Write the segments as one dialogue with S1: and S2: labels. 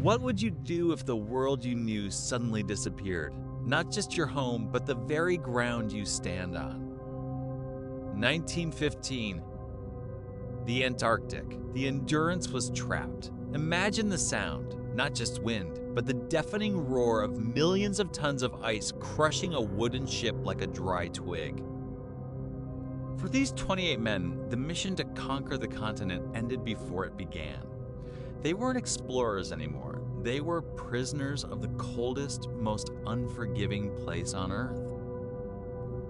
S1: What would you do if the world you knew suddenly disappeared? Not just your home, but the very ground you stand on. 1915. The Antarctic. The Endurance was trapped. Imagine the sound, not just wind, but the deafening roar of millions of tons of ice crushing a wooden ship like a dry twig. For these 28 men, the mission to conquer the continent ended before it began. They weren't explorers anymore. They were prisoners of the coldest, most unforgiving place on Earth.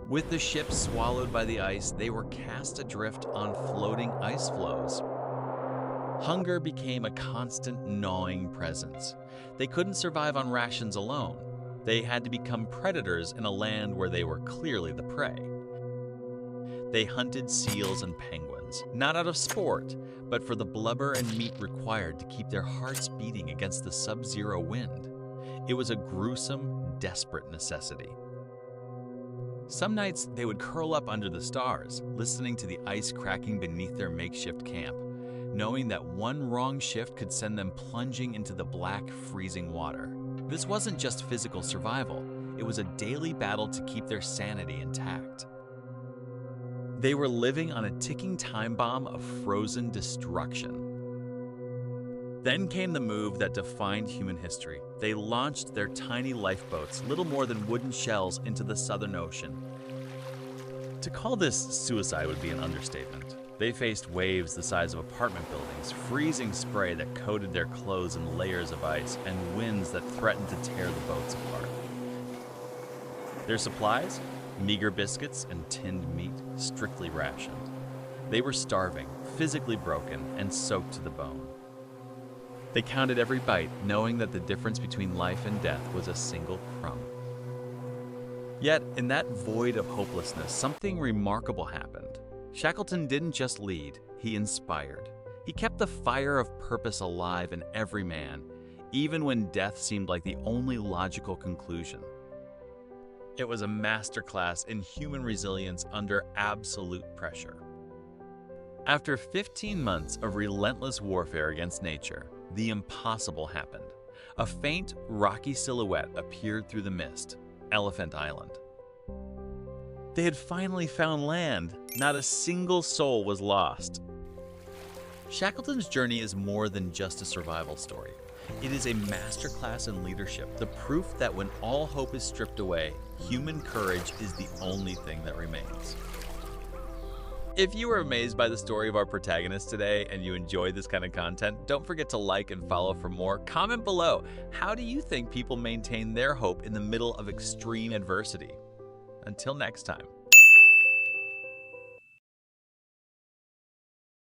S1: With the ship swallowed by the ice, they were cast adrift on floating ice floes. Hunger became a constant gnawing presence. They couldn't survive on rations alone. They had to become predators in a land where they were clearly the prey. They hunted seals and penguins, not out of sport, but for the blubber and meat required to keep their hearts beating against the sub-zero wind. It was a gruesome, desperate necessity. Some nights, they would curl up under the stars, listening to the ice cracking beneath their makeshift camp, knowing that one wrong shift could send them plunging into the black, freezing water. This wasn't just physical survival. It was a daily battle to keep their sanity intact. They were living on a ticking time bomb of frozen destruction. Then came the move that defined human history. They launched their tiny lifeboats, little more than wooden shells, into the Southern Ocean. To call this suicide would be an understatement. They faced waves the size of apartment buildings, freezing spray that coated their clothes in layers of ice, and winds that threatened to tear the boats apart. Their supplies? Meager biscuits and tinned meat, strictly rationed. They were starving, physically broken, and soaked to the bone. They counted every bite, knowing that the difference between life and death was a single crumb. Yet, in that void of hopelessness, something remarkable happened. Shackleton didn't just lead, he inspired. He kept the fire of purpose alive in every man, even when death seemed like the only logical conclusion. It was a masterclass in human resilience under absolute pressure. After 15 months of relentless warfare against nature, the impossible happened. A faint, rocky silhouette appeared through the mist, Elephant Island. They had finally found land. Not a single soul was lost. Shackleton's journey is more than just a survival story. It is a masterclass in leadership, the proof that when all hope is stripped away, human courage is the only thing that remains. If you were amazed by the story of our protagonist today and you enjoy this kind of content, don't forget to like and follow for more. Comment below, how do you think people maintain their hope in the middle of extreme adversity? Until next time.